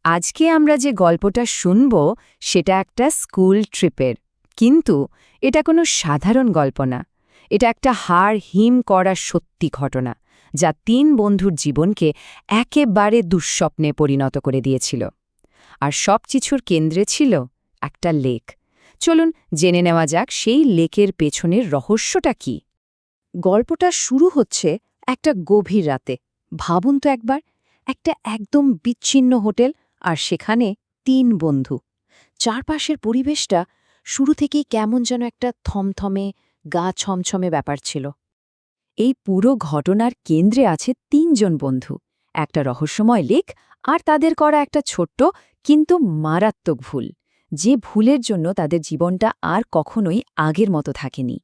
আজকে আমরা যে গল্পটা শুনব সেটা একটা স্কুল ট্রিপের, কিন্তু এটা কোনো সাধারণ গল্প না। এটা একটা হাড় হিম করা সত্যি ঘটনা, যা ৩ বন্ধুর জীবনকে একেবারে দুঃস্বপ্নে পরিণত করে দিয়েছিল। আর সব কিছুর কেন্দ্রে ছিল একটা লেক। চলুন জেনে নেওয়া যাক সেই লেকের পেছনের রহস্যটা কি। গল্পটা শুরু হচ্ছে একটা গভীর রাতে। ভাবুন তো একবার, একটা একদম বিচ্ছিন্ন হোটেল, আর সেখানে ৩ বন্ধু। চারপাশের পরিবেশটা শুরু থেকেই কেমন যেন একটা থমথমে, গা ছমছমে ব্যাপার ছিল। এই পুরো ঘটনার কেন্দ্রে আছে ৩ জন বন্ধু, একটা রহস্যময় লেক, আর তাদের করা একটা ছোট্ট কিন্তু মারাত্মক ভুল, যে ভুলের জন্য তাদের জীবনটা আর কখনোই আগের মতো থাকেনি।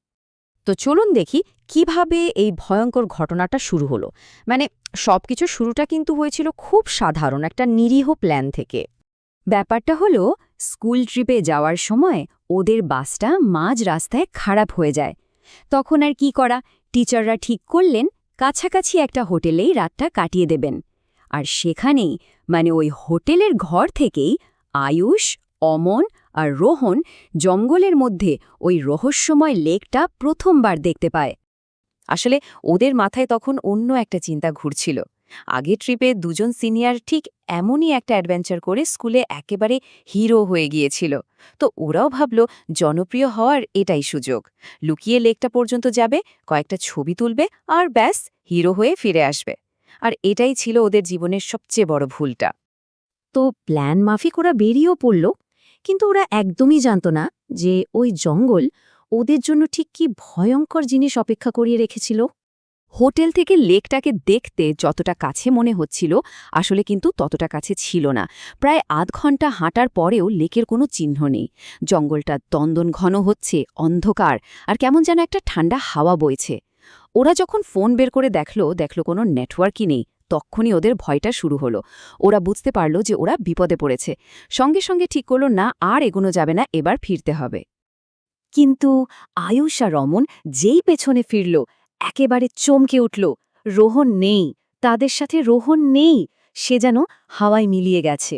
তো চলুন দেখি কিভাবে এই ভয়ঙ্কর ঘটনাটা শুরু হলো। মানে সবকিছু শুরুটা কিন্তু হয়েছিল খুব সাধারণ একটা নিরীহ প্ল্যান থেকে। ব্যাপারটা হলো, স্কুল ট্রিপে যাওয়ার সময় ওদের বাসটা মাঝ রাস্তায় খারাপ হয়ে যায়। তখন আর কি করা, টিচাররা ঠিক করলেন কাছাকাছি একটা হোটেলেই রাতটা কাটিয়ে দেবেন। আর সেখানেই, মানে ওই হোটেলের ঘর থেকেই আয়ুষ, অমন আর রোহন জঙ্গলের মধ্যে ওই রহস্যময় লেকটা প্রথমবার দেখতে পায়। আসলে ওদের মাথায় তখন অন্য একটা চিন্তা ঘুরছিল। আগের ট্রিপে ২ জন সিনিয়র ঠিক এমনই একটা অ্যাডভেঞ্চার করে স্কুলে একেবারে হিরো হয়ে গিয়েছিল। তো ওরাও ভাবল জনপ্রিয় হওয়ার এটাই সুযোগ। লুকিয়ে লেকটা পর্যন্ত যাবে, কয়েকটা ছবি তুলবে, আর ব্যাস হিরো হয়ে ফিরে আসবে। আর এটাই ছিল ওদের জীবনের সবচেয়ে বড় ভুলটা। তো প্ল্যান মাফিক ওরা বেরিয়েও পড়ল, কিন্তু ওরা একদমই জানত না যে ওই জঙ্গল ওদের জন্য ঠিক কি ভয়ঙ্কর জিনিস অপেক্ষা করিয়ে রেখেছিল। হোটেল থেকে লেকটাকে দেখতে যতটা কাছে মনে হচ্ছিল, আসলে কিন্তু ততটা কাছে ছিল না। প্রায় আধ ঘন্টা হাঁটার পরেও লেকের কোনো চিহ্ন নেই। জঙ্গলটা দন্দন ঘন হচ্ছে, অন্ধকার, আর কেমন যেন একটা ঠান্ডা হাওয়া বইছে। ওরা যখন ফোন বের করে দেখল কোনো নেটওয়ার্কই নেই, তখনই ওদের ভয়টা শুরু হলো। ওরা বুঝতে পারল যে ওরা বিপদে পড়েছে। সঙ্গে সঙ্গে ঠিক করল না, আর এগোনো যাবে না, এবার ফিরতে হবে। কিন্তু আয়ুষ আর রমন যেই পেছনে ফিরল, একেবারে চমকে উঠল। রোহন নেই, তাদের সাথে রোহন নেই। সে যেন হাওয়ায় মিলিয়ে গেছে।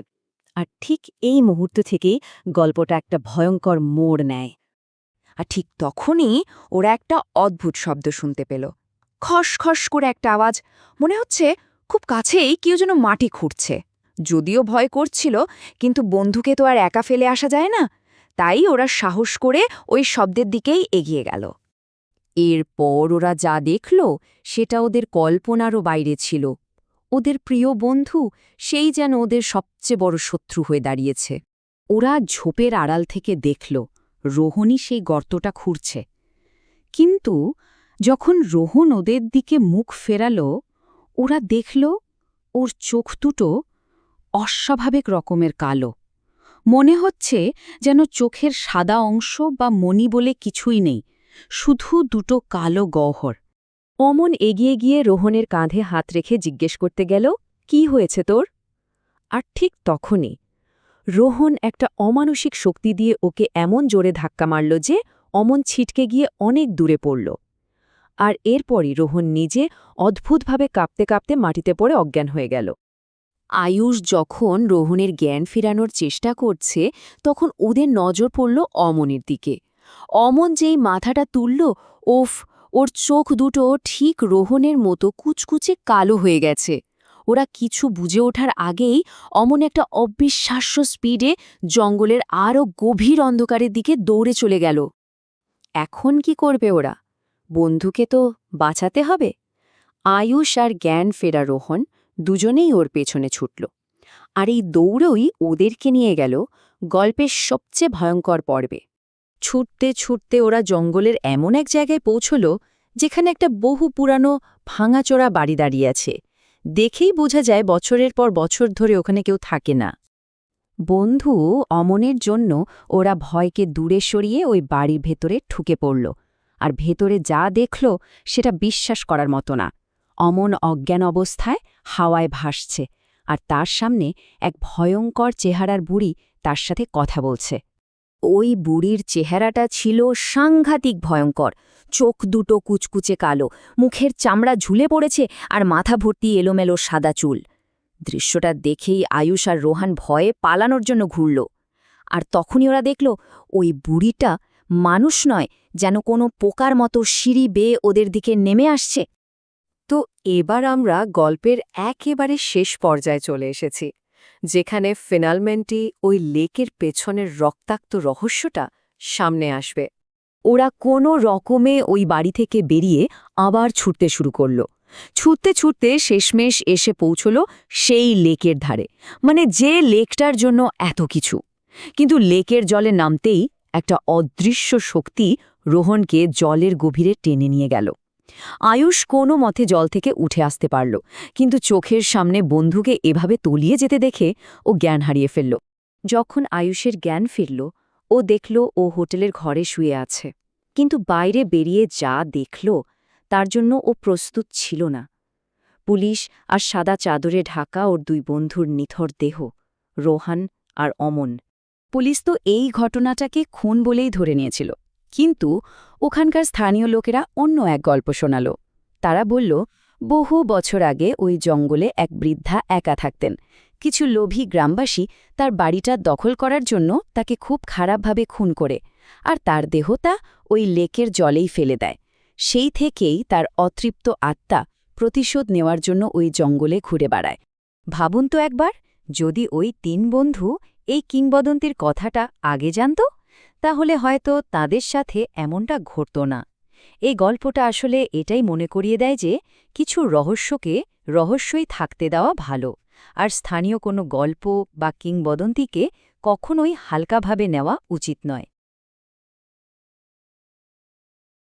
আর ঠিক এই মুহূর্ত থেকেই গল্পটা একটা ভয়ঙ্কর মোড় নেয়। আর ঠিক তখনই ওরা একটা অদ্ভুত শব্দ শুনতে পেল। খসখস করে একটা আওয়াজ, মনে হচ্ছে খুব কাছেই কেউ যেন মাটি খুঁড়ছে। যদিও ভয় করছিল, কিন্তু বন্ধুকে তো আর একা ফেলে আসা যায় না। তাই ওরা সাহস করে ওই শব্দের দিকেই এগিয়ে গেল। এরপর ওরা যা দেখল সেটা ওদের কল্পনারও বাইরে ছিল। ওদের প্রিয় বন্ধু সেই যেন ওদের সবচেয়ে বড় শত্রু হয়ে দাঁড়িয়েছে। ওরা ঝোপের আড়াল থেকে দেখল রোহনই সেই গর্তটা খুঁড়ছে। কিন্তু যখন রোহন ওদের দিকে মুখ ফেরাল, ওরা দেখল ওর চোখ দুটো অস্বাভাবিক রকমের কালো। মনে হচ্ছে যেন চোখের সাদা অংশ বা মণি বলে কিছুই নেই, শুধু দুটো কালো গহ্বর। অমন এগিয়ে গিয়ে রোহনের কাঁধে হাত রেখে জিজ্ঞেস করতে গেল, কি হয়েছে তোর? আর ঠিক তখনই রোহন একটা অমানসিক শক্তি দিয়ে ওকে এমন জোরে ধাক্কা মারল যে অমন ছিটকে গিয়ে অনেক দূরে পড়ল। আর এরপরই রোহন নিজে অদ্ভুতভাবে কাঁপতে কাঁপতে মাটিতে পড়ে অজ্ঞান হয়ে গেল। আয়ুষ যখন রোহনের জ্ঞান ফেরানোর চেষ্টা করছে, তখন ওদের নজর পড়ল অমনের দিকে। অমন যেই মাথাটা তুলল, ওফ, ওর চোখ দুটো ঠিক রোহনের মতো কুচকুচে কালো হয়ে গেছে। ওরা কিছু বুঝে ওঠার আগেই অমন একটা অবিশ্বাস্য স্পিডে জঙ্গলের আরও গভীর অন্ধকারের দিকে দৌড়ে চলে গেল। এখন কি করবে ওরা? বন্ধুকে তো বাঁচাতে হবে। আয়ুষ আর জ্ঞান ফেরা রোহন দুজনেই ওর পেছনে ছুটল। আর এই দৌড়ই ওদেরকে নিয়ে গেল গল্পের সবচেয়ে ভয়ঙ্কর পর্বে। ছুটতে ছুটতে ওরা জঙ্গলের এমন এক জায়গায় পৌঁছল যেখানে একটা বহু পুরানো ভাঙাচোরা বাড়ি দাঁড়িয়ে আছে। দেখেই বোঝা যায় বছরের পর বছর ধরে ওখানে কেউ থাকে না। বন্ধু অমনের জন্য ওরা ভয়কে দূরে সরিয়ে ওই বাড়ির ভেতরে ঢুকে পড়ল। আর ভেতরে যা দেখল সেটা বিশ্বাস করার মতো না। অমন অজ্ঞান অবস্থায় হাওয়ায় ভাসছে, আর তার সামনে এক ভয়ঙ্কর চেহারার বুড়ি তার সাথে কথা বলছে। ওই বুড়ির চেহারাটা ছিল সাংঘাতিক ভয়ঙ্কর। চোখ দুটো কুচকুচে কালো, মুখের চামড়া ঝুলে পড়েছে, আর মাথা ভর্তি এলোমেলো সাদা চুল। দৃশ্যটা দেখেই আয়ুষ আর রোহান ভয়ে পালানোর জন্য ঘুরল। আর তখনই ওরা দেখল ওই বুড়িটা মানুষ নয়, যেন কোনো পোকার মতো সিঁড়ি বেয়ে ওদের দিকে নেমে আসছে। তো এবার আমরা গল্পের একেবারে শেষ পর্যায়ে চলে এসেছি, যেখানে ফিনালমেন্টে ওই লেকের পেছনের রক্তাক্ত রহস্যটা সামনে আসবে। ওরা কোনো রকমে ওই বাড়ি থেকে বেরিয়ে আবার ছুটতে শুরু করল। ছুটতে ছুটতে শেষমেশ এসে পৌঁছল সেই লেকের ধারে, মানে যে লেকটার জন্য এত কিছু। কিন্তু লেকের জলে নামতেই একটা অদৃশ্য শক্তি রোহনকে জলের গভীরে টেনে নিয়ে গেল। আয়ুষ কোনো মতে জল থেকে উঠে আসতে পারল, কিন্তু চোখের সামনে বন্ধুকে এভাবে তলিয়ে যেতে দেখে ও জ্ঞান হারিয়ে ফেলল। যখন আয়ুষের জ্ঞান ফিরল, ও দেখল ও হোটেলের ঘরে শুয়ে আছে, কিন্তু বাইরে বেরিয়ে যা দেখল তার জন্য ও প্রস্তুত ছিল না। পুলিশ আর সাদা চাদরে ঢাকা ওর দুই বন্ধুর নিথর দেহ, রোহান আর অমন। পুলিশ তো এই ঘটনাটাকে খুন বলেই ধরে নিয়েছিল, কিন্তু ওখানকার স্থানীয় লোকেরা অন্য এক গল্প শোনাল। তারা বলল, বহু বছর আগে ওই জঙ্গলে এক বৃদ্ধা একা থাকতেন। কিছু লোভী গ্রামবাসী তার বাড়িটা দখল করার জন্য তাকে খুব খারাপভাবে খুন করে, আর তার দেহটা ওই লেকের জলেই ফেলে দেয়। সেই থেকেই তার অতৃপ্ত আত্মা প্রতিশোধ নেওয়ার জন্য ওই জঙ্গলে ঘুরে বেড়ায়। ভাবুন তো একবার, যদি ওই 3 বন্ধু এই কিংবদন্তির কথাটা আগে জানত, তাহলে হয়তো তাদের সাথে এমনটা ঘটত না। এই গল্পটা আসলে এটাই মনে করিয়ে দেয় যে কিছু রহস্যকে রহস্যই থাকতে দেওয়া ভালো, আর স্থানীয় কোনো গল্প বা কিংবদন্তিকে কখনোই হালকাভাবে নেওয়া উচিত নয়।